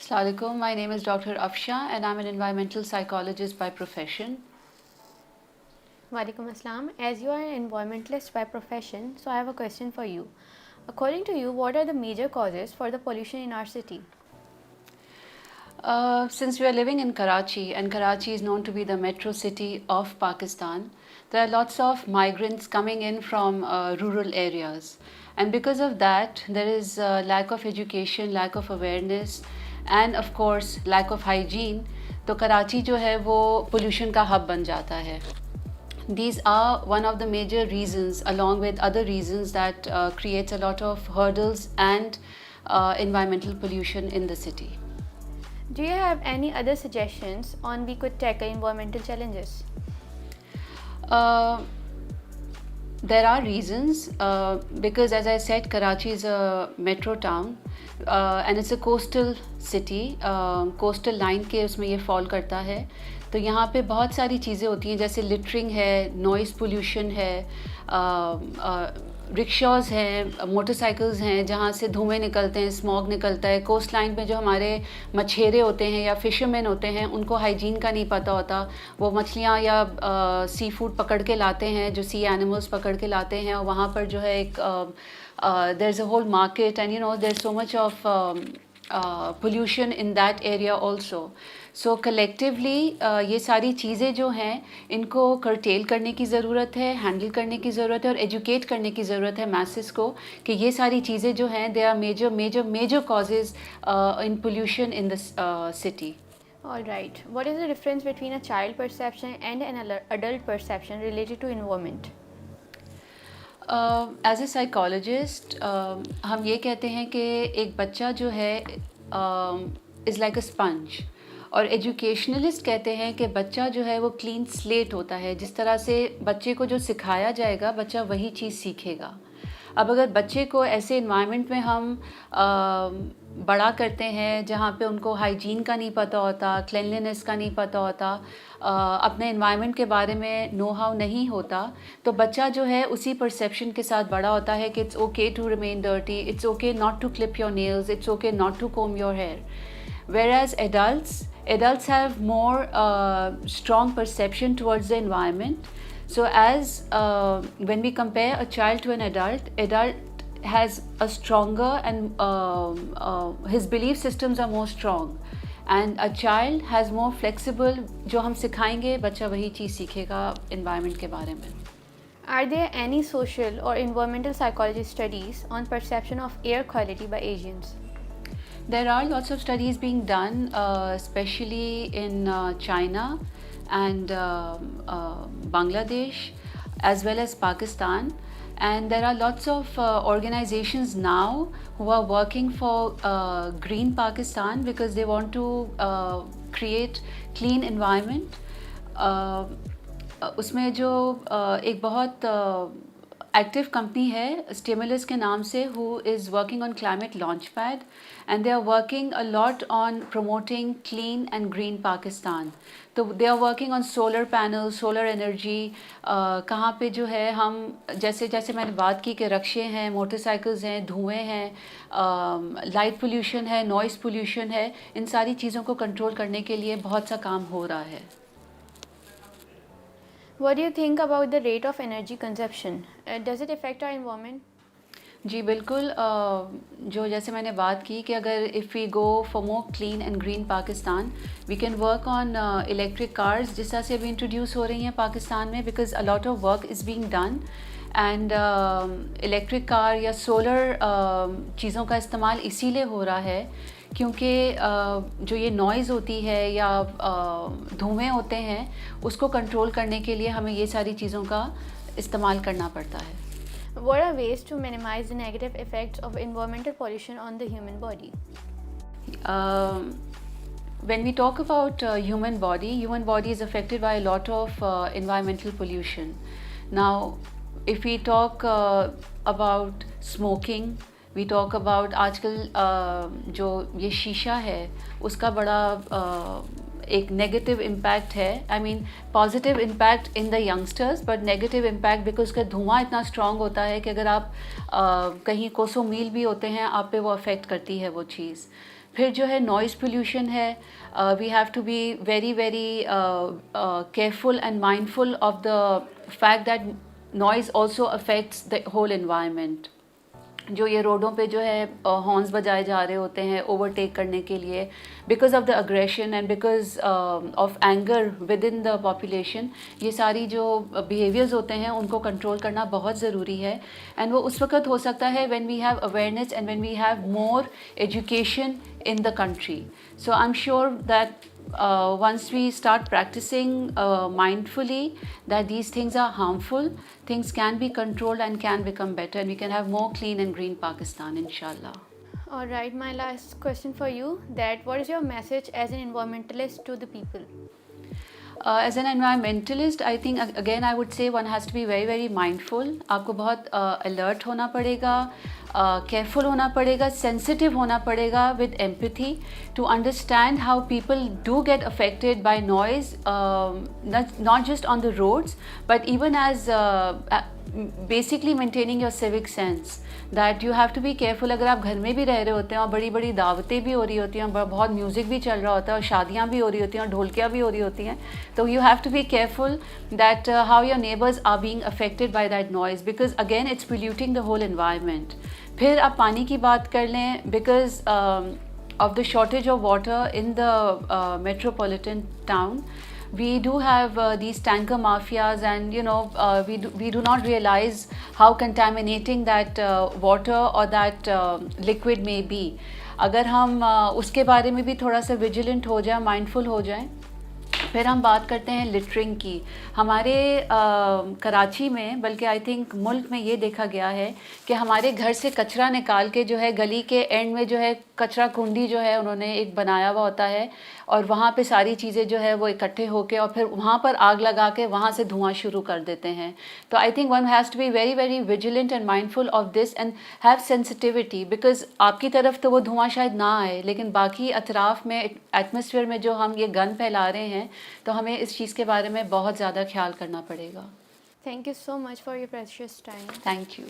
Assalamu alaikum. My name is Dr. Afsha and I'm an environmental psychologist by profession. Walaikum Assalam. As you are an environmentalist by profession, so I have a question for you. According to you, what are the major causes for the pollution in our city? Since we are living in Karachi and Karachi is known to be the metro city of Pakistan, there are lots of migrants coming in from rural areas. And because of that, there is lack of education, lack of awareness and of course lack of hygiene. तो कराची जो है वो pollution का hub बन जाता है. These are one of the major reasons along with other reasons that creates a lot of hurdles and environmental pollution in the city. Do you have any other suggestions on we could tackle environmental challenges? There are reasons because as I said, Karachi is a metro town and it's a coastal city. Coastal line के उसमें ये fall करता है. तो यहाँ पे बहुत सारी चीज़ें होती हैं जैसे लिटरिंग है, नॉइज़ पोल्यूशन है, रिक्शाज़ हैं, मोटरसाइकिल्स हैं जहाँ से धुएँ निकलते हैं, स्मॉग निकलता है. कोस्ट लाइन पे जो हमारे मछेरे होते हैं या फिशरमैन होते हैं उनको हाइजीन का नहीं पता होता. वो मछलियाँ या सी फूड पकड़ के लाते हैं, जो सी एनिमल्स पकड़ के लाते हैं और वहाँ पर जो है एक there is a whole market and there is so much of pollution in that area also. So collectively ये सारी चीज़ें जो हैं इनको curtail करने की ज़रूरत है, handle करने की ज़रूरत है और educate करने की ज़रूरत है masses को कि ये सारी चीज़ें जो हैं they are major causes in pollution in the city. Alright, what is the difference between a child perception and an adult perception related to environment? As a psychologist हम ये कहते हैं कि एक बच्चा जो है इज़ लाइक अ स्पंज और एजुकेशनलिस्ट कहते हैं कि बच्चा जो है वो क्लीन स्लेट होता है. जिस तरह से बच्चे को जो सिखाया जाएगा बच्चा वही चीज़ सीखेगा. अब अगर बच्चे को ऐसे इन्वायरमेंट में हम बड़ा करते हैं जहाँ पे उनको हाइजीन का नहीं पता होता, क्लिनलीनेस का नहीं पता होता, अपने इन्वायरमेंट के बारे में नो हाउ नहीं होता, तो बच्चा जो है उसी परसेप्शन के साथ बड़ा होता है कि it's okay to remain dirty, it's okay not to clip your nails, it's okay not to comb your hair. Whereas adults have more strong perception towards the environment. So as when we compare a child to an adult has a stronger and his belief systems are more strong and a child has more flexible. जो हम सिखाएंगे बच्चा वही चीज़ सीखेगा environment के बारे में. Are there any social or environmental psychology studies on perception of air quality by Asians? There are lots of studies being done, especially in China and Bangladesh as well as Pakistan. And there are lots of organizations now who are working for Green Pakistan because they want to create clean environment. उसमें जो एक बहुत active company है stimulus के नाम से who is working on climate launchpad and they are working a lot on promoting clean and green Pakistan. तो they are working on solar panels, solar energy. कहाँ पे जो है हम जैसे जैसे मैंने बात की कि रक्शे हैं, मोटरसाइकिल्स हैं, धुएँ हैं, लाइट पोल्यूशन है, नॉइज़ पोल्यूशन है, इन सारी चीज़ों को कंट्रोल करने के लिए बहुत सा काम हो रहा है. What do you think about the rate of energy consumption? Does it affect our environment? जी बिल्कुल. जो जैसे मैंने बात की कि अगर if we go for more clean and green Pakistan we can work on electric cars जिस तरह से अभी इंट्रोड्यूस हो रही हैं पाकिस्तान में because a lot of work is being done and electric car या सोलर चीज़ों का इस्तेमाल इसीलिए हो रहा है क्योंकि जो ये नॉइज़ होती है या धुएँ होते हैं उसको कंट्रोल करने के लिए हमें ये सारी चीज़ों का इस्तेमाल करना पड़ता है. What are ways to minimize the negative effects of environmental pollution on the human body? When we talk about human body is affected by a lot of environmental pollution. Now, if we talk about smoking, we talk about आजकल जो ये शीशा है उसका बड़ा एक negative impact है. I mean positive impact in the youngsters but negative impact because का धुआं इतना स्ट्रॉन्ग होता है कि अगर आप कहीं कोसों मील भी होते हैं आप पे वो अफेक्ट करती है वो चीज़. फिर जो है नॉइज़ पोल्यूशन है, we have to be very very careful and mindful of the fact that noise also affects the whole environment. जो ये रोडों पे जो है हॉर्न्स बजाए जा रहे होते हैं ओवरटेक करने के लिए, because of the aggression and because of anger with in the population, ये सारी जो बिहेवियर्स होते हैं उनको कंट्रोल करना बहुत ज़रूरी है। एंड वो उस वक्त हो सकता है when we have awareness and when we have more education in the country. So I'm sure that once we start practicing mindfully that these things are harmful, things can be controlled and can become better, and we can have more clean and green Pakistan, inshallah. All right, my last question for you, that what is your message as an environmentalist to the people? As an environmentalist, I think again I would say one has to be very very mindful. आपको बहुत alert होना पड़ेगा, careful होना पड़ेगा, sensitive होना पड़ेगा with empathy to understand how people do get affected by noise, not just on the roads but even as basically maintaining your civic sense, that you have to be careful. अगर आप घर में भी रह रहे होते हैं और बड़ी बड़ी दावतें भी हो रही होती हैं, बहुत म्यूज़िक भी चल रहा होता है और शादियाँ भी हो रही होती हैं और ढोलकियाँ भी हो रही होती हैं, तो you have to be careful that how your neighbors are being affected by that noise, because again it's polluting the whole environment. फिर आप पानी की बात कर लें, because of the shortage of water in the metropolitan town, we do have these tanker mafias, and you know we do not realize how contaminating that water or that liquid may be. अगर हम उसके बारे में भी थोड़ा सा vigilant हो जाए, माइंडफुल हो जाए। फिर हम बात करते हैं लिटरिंग की। हमारे कराची में, बल्कि आई थिंक मुल्क में ये देखा गया है कि हमारे घर से कचरा निकाल के जो है गली के एंड में जो है कचरा कुंडी जो है उन्होंने एक बनाया हुआ होता है, और वहाँ पे सारी चीज़ें जो है वो इकट्ठे होके और फिर वहाँ पर आग लगा के वहाँ से धुआं शुरू कर देते हैं। तो I think one has to be very very vigilant and mindful of this and have sensitivity, because आपकी तरफ तो वो धुआं शायद ना आए, लेकिन बाकी अतराफ़ में एटमॉस्फेयर में जो हम ये गंद फैला रहे हैं, तो हमें इस चीज़ के बारे में बहुत ज़्यादा ख्याल करना पड़ेगा। Thank you so much for your precious time. Thank you.